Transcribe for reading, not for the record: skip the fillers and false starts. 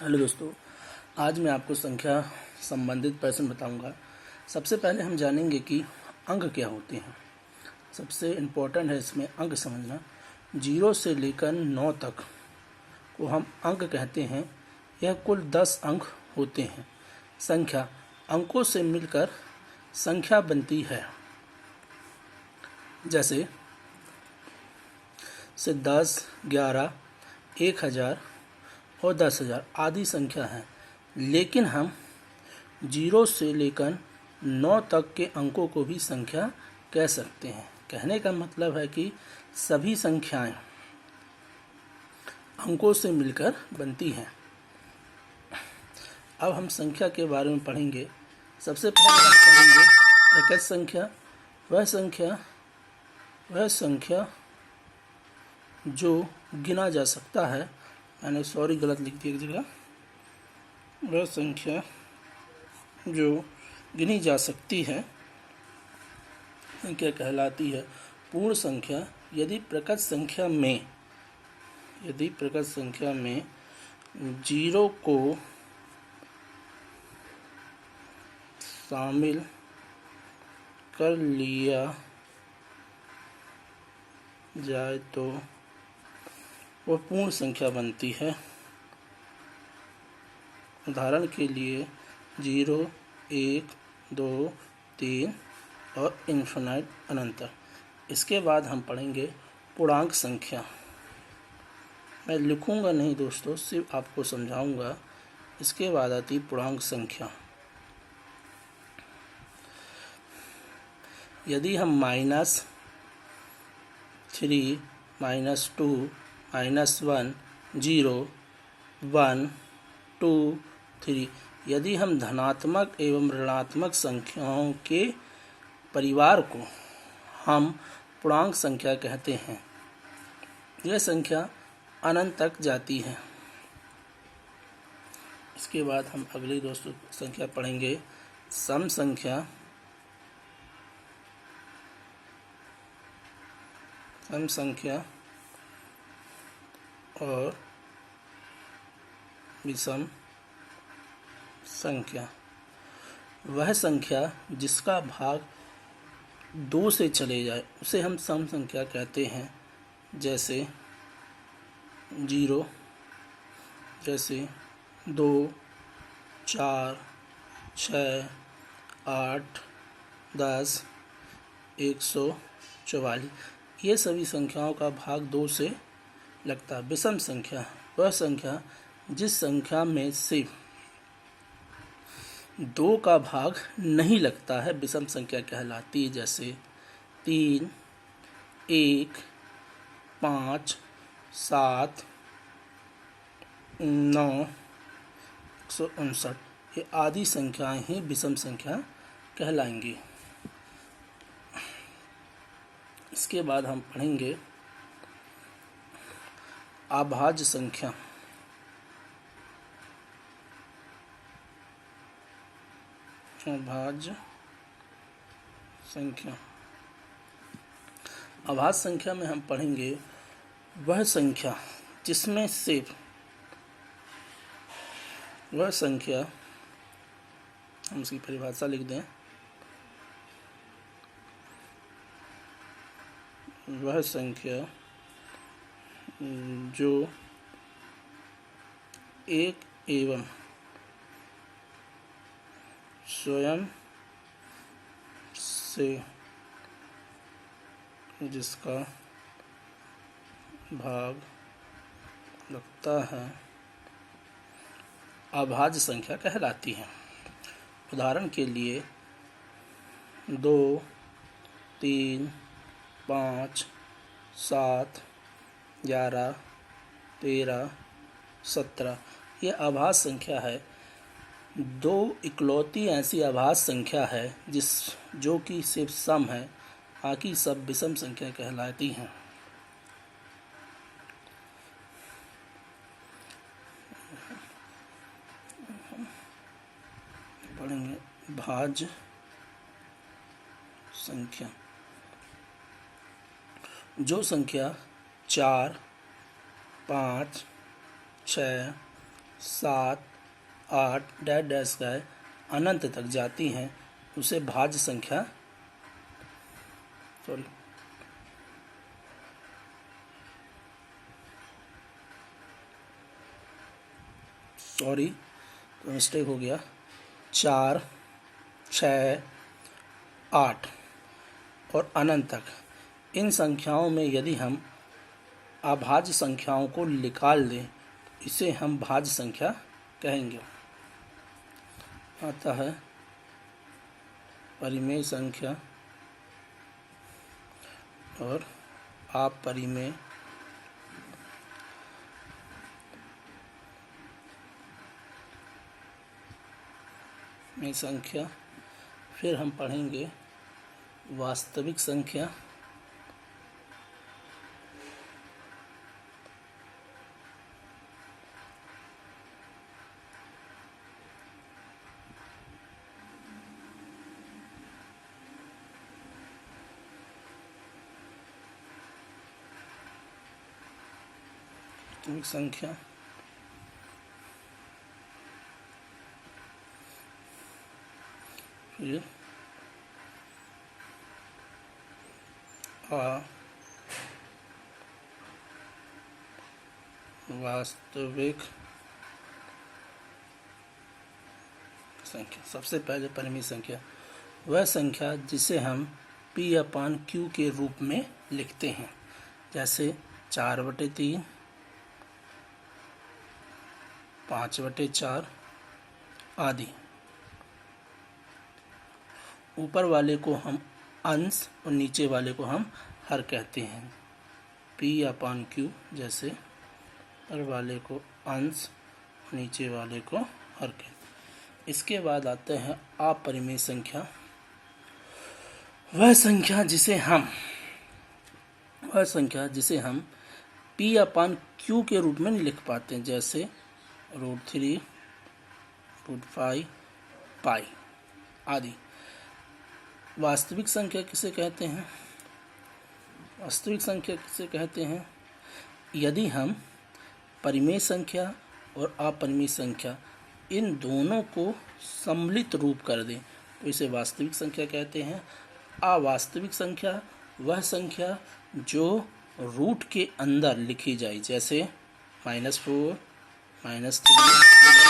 Hello दोस्तों, आज मैं आपको संख्या संबंधित प्रश्न बताऊंगा। सबसे पहले हम जानेंगे कि अंक क्या होते हैं। सबसे इम्पोर्टेंट है इसमें अंक समझना। 0 से लेकर 9 तक को हम अंक कहते हैं। यह कुल 10 अंक होते हैं। संख्या अंकों से मिलकर संख्या बनती है। जैसे 10, 11, 1000 और 10,000 आदि संख्या हैं, लेकिन हम 0 से लेकर 9 तक के अंकों को भी संख्या कह सकते हैं। कहने का मतलब है कि सभी संख्याएं अंकों से मिलकर बनती हैं। अब हम संख्या के बारे में पढ़ेंगे। सबसे पहले हम पढ़ेंगे प्रकृत संख्या। वह संख्या जो गिना जा सकता है। मैंने गलत लिख दी एक जगह। वह संख्या जो गिनी जा सकती है संख्या कहलाती है। पूर्ण संख्या यदि प्रकृत संख्या में 0 को शामिल कर लिया जाए तो वह पूर्ण संख्या बनती है। उदाहरण के लिए 0, 1, 2, 3 और इन्फिनाइट अनंत। इसके बाद हम पढ़ेंगे पूर्णांक संख्या। मैं लिखूंगा नहीं दोस्तों, सिर्फ आपको समझाऊंगा। इसके बाद आती पूर्णांक संख्या। यदि हम -3, -2, -1, 0, 1, 2, 3 यदि हम धनात्मक एवं ऋणात्मक संख्याओं के परिवार को हम पूर्णांक संख्या कहते हैं। यह संख्या अनंत तक जाती है। इसके बाद हम अगली दोस्तों संख्या पढ़ेंगे सम संख्या। सम संख्या और विषम संख्या। वह संख्या जिसका भाग 2 से चले जाए उसे हम सम संख्या कहते हैं। जैसे 0, जैसे 2, 4, 6, 8, 10, 144। ये सभी संख्याओं का भाग 2 से लगता है। विषम संख्या वह संख्या जिस संख्या में से 2 का भाग नहीं लगता है विषम संख्या कहलाती है। जैसे 3, 1, 5, 7, 9, 159 ये आदि संख्याएं ही विषम संख्या कहलाएंगी। इसके बाद हम पढ़ेंगे अभाज्य संख्या। अभाज्य संख्या में हम पढ़ेंगे वह संख्या जिसमें से हम इसकी परिभाषा लिख दें। वह संख्या जो एक एवं स्वयं से जिसका भाग लगता है अभाज्य संख्या कहलाती है। उदाहरण के लिए 2, 3, 5, 7, 11, 13, 17 ये अभाज्य संख्या है। 2 इकलौती ऐसी अभाज्य संख्या है जो कि सिर्फ सम है, बाकी सब विषम संख्या कहलाती हैं। पढ़ेंगे भाज्य संख्या। जो संख्या 4, 5, 6, 7, 8 डैश डैश का अनंत तक जाती हैं उसे भाज्य संख्या सॉरी तो मिस्टेक हो गया। 4, 6, 8 और अनंत तक इन संख्याओं में यदि हम अभाज्य संख्याओं को निकाल दें तो इसे हम भाज्य संख्या कहेंगे। आता है परिमेय संख्या और अपरिमेय में संख्या। फिर हम पढ़ेंगे वास्तविक संख्या संख्या फिर वास्तविक संख्या। सबसे पहले परिमेय संख्या वह संख्या जिसे हम P/Q के रूप में लिखते हैं, जैसे 4/3, 5/4 आदि। ऊपर वाले को हम अंश और नीचे वाले को हम हर कहते हैं। P/Q जैसे ऊपर वाले को अंश और नीचे वाले को हर कहते हैं। इसके बाद आते हैं अपरिमेय संख्या। वह संख्या जिसे हम P/Q के रूप में नहीं लिख पाते हैं, जैसे √3, √5, पाई आदि। वास्तविक संख्या किसे कहते हैं? वास्तविक संख्या किसे कहते हैं? यदि हम परिमेय संख्या और अपरिमेय संख्या इन दोनों को सम्मिलित रूप कर दें तो इसे वास्तविक संख्या कहते हैं। अवास्तविक संख्या वह संख्या जो रूट के अंदर लिखी जाए, जैसे -4, -3,